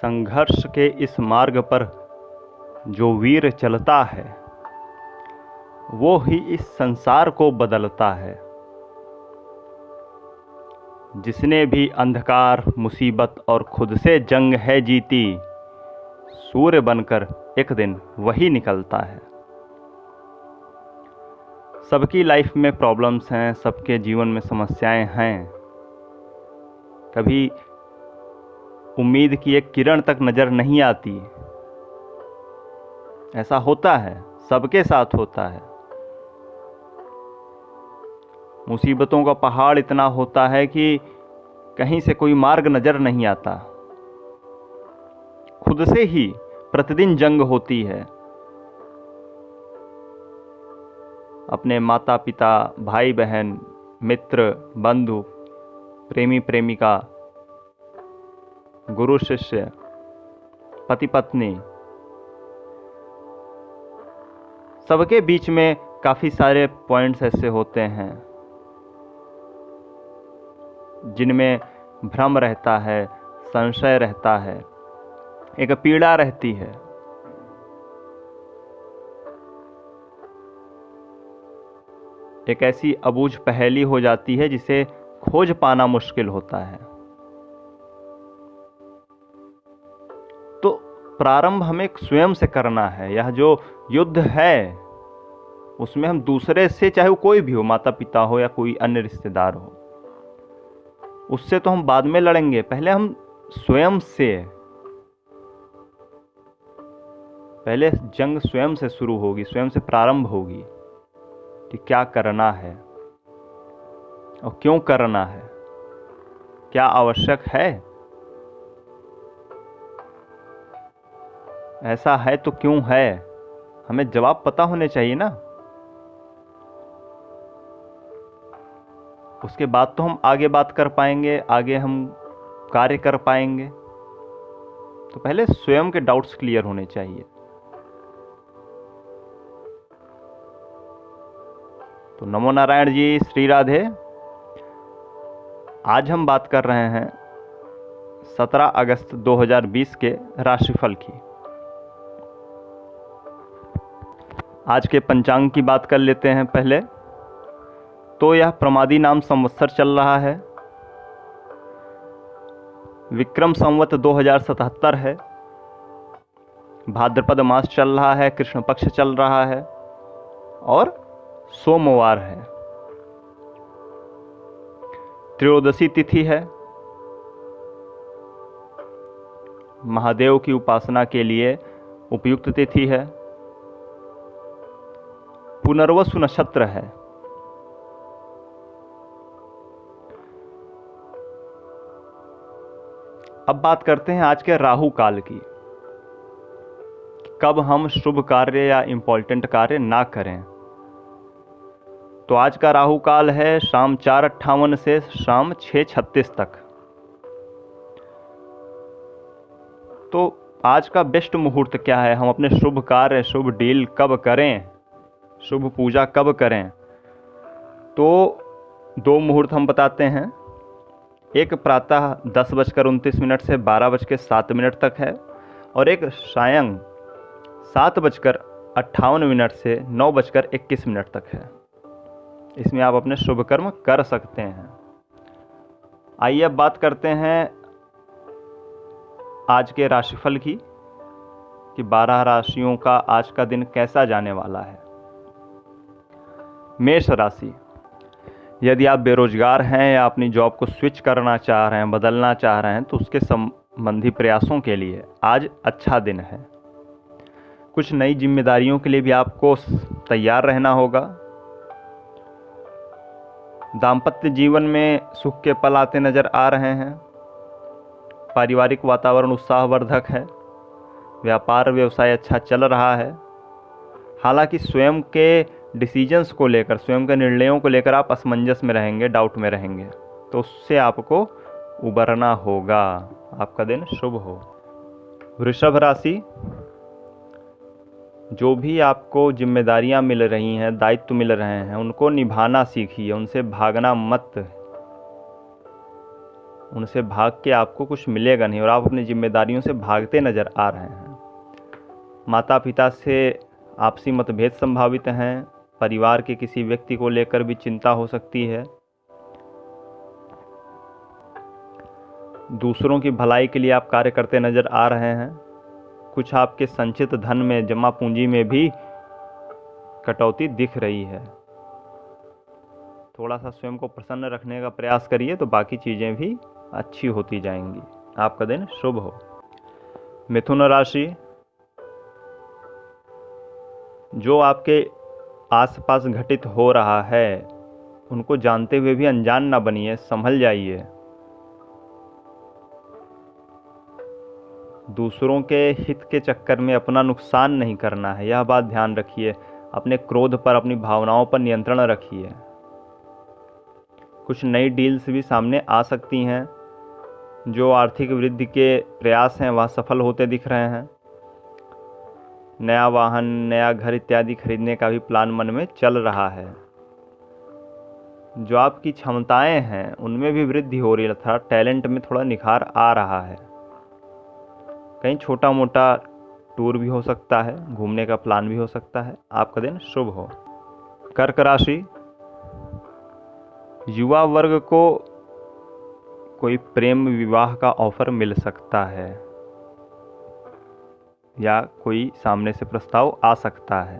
संघर्ष के इस मार्ग पर जो वीर चलता है वो ही इस संसार को बदलता है। जिसने भी अंधकार, मुसीबत और खुद से जंग है जीती, सूर्य बनकर एक दिन वही निकलता है। सबकी लाइफ में प्रॉब्लम्स हैं, सबके जीवन में समस्याएं हैं। कभी उम्मीद की एक किरण तक नज़र नहीं आती। ऐसा होता है, सबके साथ होता है। मुसीबतों का पहाड़ इतना होता है कि कहीं से कोई मार्ग नज़र नहीं आता। खुद से ही प्रतिदिन जंग होती है। अपने माता पिता, भाई बहन, मित्र, बंधु, प्रेमी प्रेमिका, गुरु शिष्य, पति पत्नी, सबके बीच में काफ़ी सारे पॉइंट्स ऐसे होते हैं जिनमें भ्रम रहता है, संशय रहता है, एक पीड़ा रहती है। एक ऐसी अबूझ पहेली हो जाती है जिसे खोज पाना मुश्किल होता है। तो प्रारंभ हमें स्वयं से करना है। यह जो युद्ध है उसमें हम दूसरे से, चाहे वो कोई भी हो, माता पिता हो या कोई अन्य रिश्तेदार हो, उससे तो हम बाद में लड़ेंगे। पहले हम स्वयं से, पहले जंग स्वयं से शुरू होगी, स्वयं से प्रारंभ होगी कि क्या करना है और क्यों करना है, क्या आवश्यक है, ऐसा है तो क्यों है। हमें जवाब पता होने चाहिए ना। उसके बाद तो हम आगे बात कर पाएंगे, आगे हम कार्य कर पाएंगे। तो पहले स्वयं के डाउट्स क्लियर होने चाहिए। तो नमो नारायण जी, श्री राधे। आज हम बात कर रहे हैं 17 अगस्त 2020 के राशिफल की। आज के पंचांग की बात कर लेते हैं पहले। तो यह प्रमादी नाम संवत्सर चल रहा है। विक्रम संवत 2077 है। भाद्रपद मास चल रहा है, कृष्ण पक्ष चल रहा है और सोमवार है। त्रयोदशी तिथि है। महादेव की उपासना के लिए उपयुक्त तिथि है। पुनर्वसु नक्षत्र है। अब बात करते हैं आज के राहु काल की। कब हम शुभ कार्य या इंपॉर्टेंट कार्य ना करें। तो आज का राहु काल है शाम 4:58 से शाम 6:36 तक। तो आज का बेस्ट मुहूर्त क्या है, हम अपने शुभ कार्य, शुभ डील कब करें, शुभ पूजा कब करें। तो 2 मुहूर्त हम बताते हैं। एक प्रातः 10:29 से 12:07 तक है और एक सायं 7:58 से 9:21 तक है। इसमें आप अपने शुभ कर्म कर सकते हैं। आइए अब बात करते हैं आज के राशिफल की कि 12 राशियों का आज का दिन कैसा जाने वाला है। मेष राशि, यदि आप बेरोजगार हैं या अपनी जॉब को स्विच करना चाह रहे हैं, बदलना चाह रहे हैं, तो उसके संबंधी प्रयासों के लिए आज अच्छा दिन है। कुछ नई जिम्मेदारियों के लिए भी आपको तैयार रहना होगा। दाम्पत्य जीवन में सुख के पल आते नजर आ रहे हैं। पारिवारिक वातावरण उत्साहवर्धक है। व्यापार व्यवसाय अच्छा चल रहा है। हालांकि स्वयं के डिसीजंस को लेकर, स्वयं के निर्णयों को लेकर आप असमंजस में रहेंगे, डाउट में रहेंगे, तो उससे आपको उबरना होगा। आपका दिन शुभ हो। वृषभ राशि, जो भी आपको जिम्मेदारियां मिल रही हैं, दायित्व मिल रहे हैं, उनको निभाना सीखिए, उनसे भागना मत। उनसे भाग के आपको कुछ मिलेगा नहीं और आप अपनी जिम्मेदारियों से भागते नज़र आ रहे हैं। माता पिता से आपसी मतभेद संभावित हैं। परिवार के किसी व्यक्ति को लेकर भी चिंता हो सकती है। दूसरों की भलाई के लिए आप कार्य करते नज़र आ रहे हैं। कुछ आपके संचित धन में, जमा पूंजी में भी कटौती दिख रही है। थोड़ा सा स्वयं को प्रसन्न रखने का प्रयास करिए तो बाकी चीज़ें भी अच्छी होती जाएंगी। आपका दिन शुभ हो। मिथुन राशि, जो आपके आसपास घटित हो रहा है उनको जानते हुए भी अनजान ना बनिए, संभल जाइए। दूसरों के हित के चक्कर में अपना नुकसान नहीं करना है, यह बात ध्यान रखिए। अपने क्रोध पर, अपनी भावनाओं पर नियंत्रण रखिए। कुछ नई डील्स भी सामने आ सकती हैं। जो आर्थिक वृद्धि के प्रयास हैं वह सफल होते दिख रहे हैं। नया वाहन, नया घर इत्यादि खरीदने का भी प्लान मन में चल रहा है। जो आपकी क्षमताएं हैं उनमें भी वृद्धि हो रही है, अर्थात टैलेंट में थोड़ा निखार आ रहा है। कहीं छोटा मोटा टूर भी हो सकता है, घूमने का प्लान भी हो सकता है। आपका दिन शुभ हो। कर्क राशि, युवा वर्ग को कोई प्रेम विवाह का ऑफर मिल सकता है या कोई सामने से प्रस्ताव आ सकता है।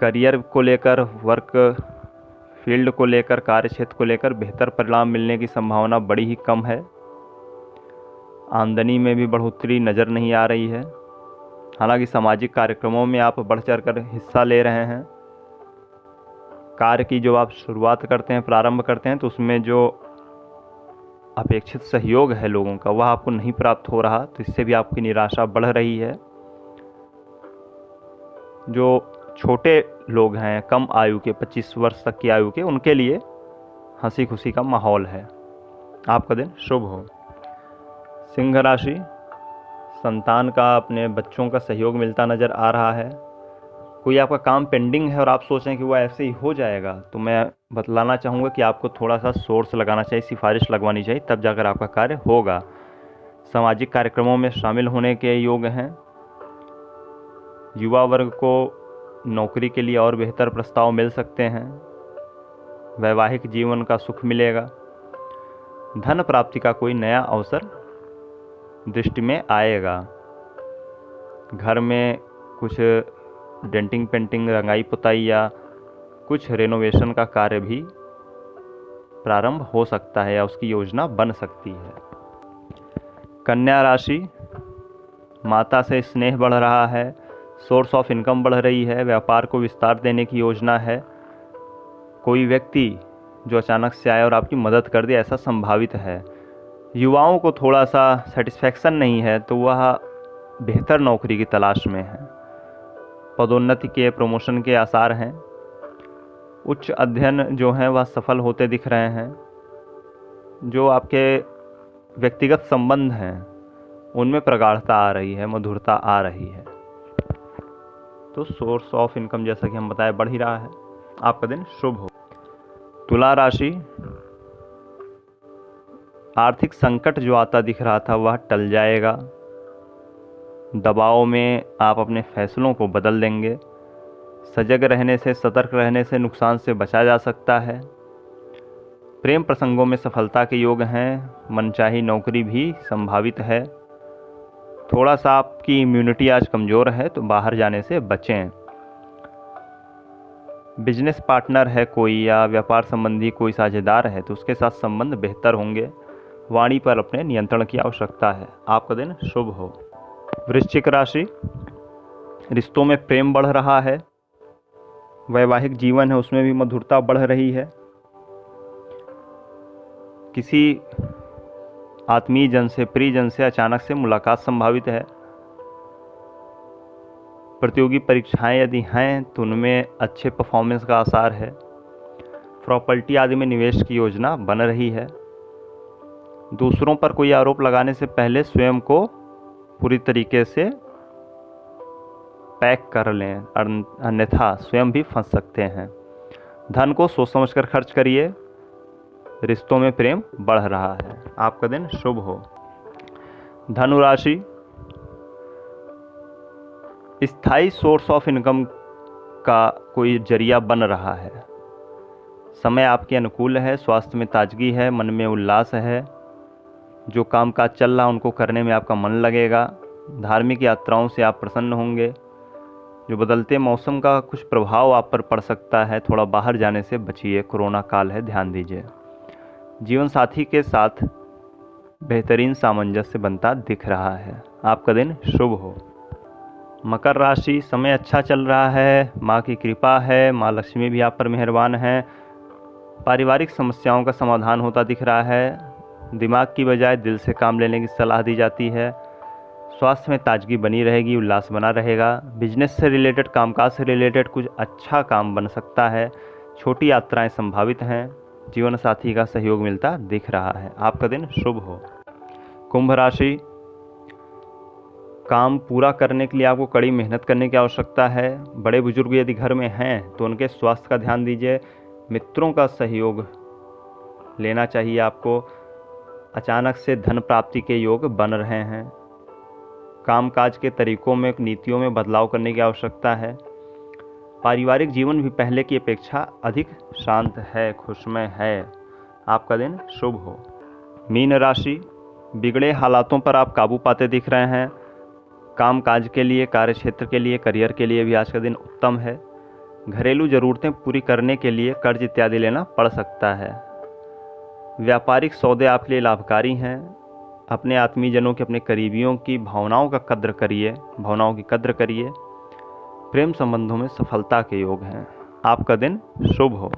करियर को लेकर, वर्क फील्ड को लेकर, कार्य क्षेत्र को लेकर बेहतर परिणाम मिलने की संभावना बड़ी ही कम है। आमदनी में भी बढ़ोतरी नज़र नहीं आ रही है। हालांकि सामाजिक कार्यक्रमों में आप बढ़ चढ़कर हिस्सा ले रहे हैं। कार्य की जो आप शुरुआत करते हैं, प्रारंभ करते हैं, तो उसमें जो अपेक्षित सहयोग है लोगों का वह आपको नहीं प्राप्त हो रहा, तो इससे भी आपकी निराशा बढ़ रही है। जो छोटे लोग हैं, कम आयु के, 25 वर्ष तक की आयु के, उनके लिए हंसी खुशी का माहौल है। आपका दिन शुभ हो। सिंह राशि, संतान का, अपने बच्चों का सहयोग मिलता नज़र आ रहा है। कोई आपका काम पेंडिंग है और आप सोच रहे हैं कि वह ऐसे ही हो जाएगा, तो मैं बतलाना चाहूँगा कि आपको थोड़ा सा सोर्स लगाना चाहिए, सिफारिश लगवानी चाहिए, तब जाकर आपका कार्य होगा। सामाजिक कार्यक्रमों में शामिल होने के योग हैं। युवा वर्ग को नौकरी के लिए और बेहतर प्रस्ताव मिल सकते हैं। वैवाहिक जीवन का सुख मिलेगा। धन प्राप्ति का कोई नया अवसर दृष्टि में आएगा। घर में कुछ डेंटिंग पेंटिंग, रंगाई पुताई या कुछ रेनोवेशन का कार्य भी प्रारंभ हो सकता है या उसकी योजना बन सकती है। कन्या राशि, माता से स्नेह बढ़ रहा है, सोर्स ऑफ इनकम बढ़ रही है, व्यापार को विस्तार देने की योजना है। कोई व्यक्ति जो अचानक से आए और आपकी मदद कर दे, ऐसा संभावित है। युवाओं को थोड़ा सा सेटिस्फैक्शन नहीं है, तो वह बेहतर नौकरी की तलाश में है। पदोन्नति के, प्रमोशन के आसार हैं। उच्च अध्ययन जो हैं वह सफल होते दिख रहे हैं। जो आपके व्यक्तिगत संबंध हैं उनमें प्रगाढ़ता आ रही है, मधुरता आ रही है। तो सोर्स ऑफ इनकम जैसा कि हम बताए बढ़ ही रहा है। आपका दिन शुभ हो। तुला राशि, आर्थिक संकट जो आता दिख रहा था वह टल जाएगा। दबाव में आप अपने फैसलों को बदल देंगे। सजग रहने से, सतर्क रहने से नुकसान से बचा जा सकता है। प्रेम प्रसंगों में सफलता के योग हैं। मनचाही नौकरी भी संभावित है। थोड़ा सा आपकी इम्यूनिटी आज कमज़ोर है, तो बाहर जाने से बचें। बिजनेस पार्टनर है कोई या व्यापार संबंधी कोई साझेदार है, तो उसके साथ संबंध बेहतर होंगे। वाणी पर अपने नियंत्रण की आवश्यकता है। आपका दिन शुभ हो। वृश्चिक राशि, रिश्तों में प्रेम बढ़ रहा है। वैवाहिक जीवन है उसमें भी मधुरता बढ़ रही है। किसी आत्मीय जन से, प्रियजन से अचानक से मुलाकात संभावित है। प्रतियोगी परीक्षाएं यदि हैं तो उनमें अच्छे परफॉर्मेंस का आसार है। प्रॉपर्टी आदि में निवेश की योजना बन रही है। दूसरों पर कोई आरोप लगाने से पहले स्वयं को पूरी तरीके से पैक कर लें, अन्यथा स्वयं भी फंस सकते हैं। धन को सोच समझकर खर्च करिए। रिश्तों में प्रेम बढ़ रहा है। आपका दिन शुभ हो। धनु राशि, स्थायी सोर्स ऑफ इनकम का कोई जरिया बन रहा है। समय आपके अनुकूल है, स्वास्थ्य में ताजगी है, मन में उल्लास है, जो काम काज चल रहा उनको करने में आपका मन लगेगा। धार्मिक यात्राओं से आप प्रसन्न होंगे। जो बदलते मौसम का कुछ प्रभाव आप पर पड़ सकता है, थोड़ा बाहर जाने से बचिए, कोरोना काल है, ध्यान दीजिए। जीवन साथी के साथ बेहतरीन सामंजस्य बनता दिख रहा है। आपका दिन शुभ हो। मकर राशि, समय अच्छा चल रहा है, माँ की कृपा है, माँ लक्ष्मी भी आप पर मेहरबान है। पारिवारिक समस्याओं का समाधान होता दिख रहा है। दिमाग की बजाय दिल से काम लेने की सलाह दी जाती है। स्वास्थ्य में ताजगी बनी रहेगी, उल्लास बना रहेगा। बिजनेस से रिलेटेड, कामकाज से रिलेटेड कुछ अच्छा काम बन सकता है। छोटी यात्राएं संभावित हैं। जीवन साथी का सहयोग मिलता दिख रहा है। आपका दिन शुभ हो। कुंभ राशि, काम पूरा करने के लिए आपको कड़ी मेहनत करने की आवश्यकता है। बड़े बुजुर्ग यदि घर में हैं तो उनके स्वास्थ्य का ध्यान दीजिए। मित्रों का सहयोग लेना चाहिए आपको। अचानक से धन प्राप्ति के योग बन रहे हैं। कामकाज के तरीकों में, नीतियों में बदलाव करने की आवश्यकता है। पारिवारिक जीवन भी पहले की अपेक्षा अधिक शांत है, खुशमय है। आपका दिन शुभ हो। मीन राशि, बिगड़े हालातों पर आप काबू पाते दिख रहे हैं। कामकाज के लिए, कार्य क्षेत्र के लिए, करियर के लिए भी आज का दिन उत्तम है। घरेलू ज़रूरतें पूरी करने के लिए कर्ज इत्यादि लेना पड़ सकता है। व्यापारिक सौदे आपके लिए लाभकारी हैं। अपने आत्मीयजनों के, अपने करीबियों की भावनाओं की कद्र करिए। प्रेम संबंधों में सफलता के योग हैं। आपका दिन शुभ हो।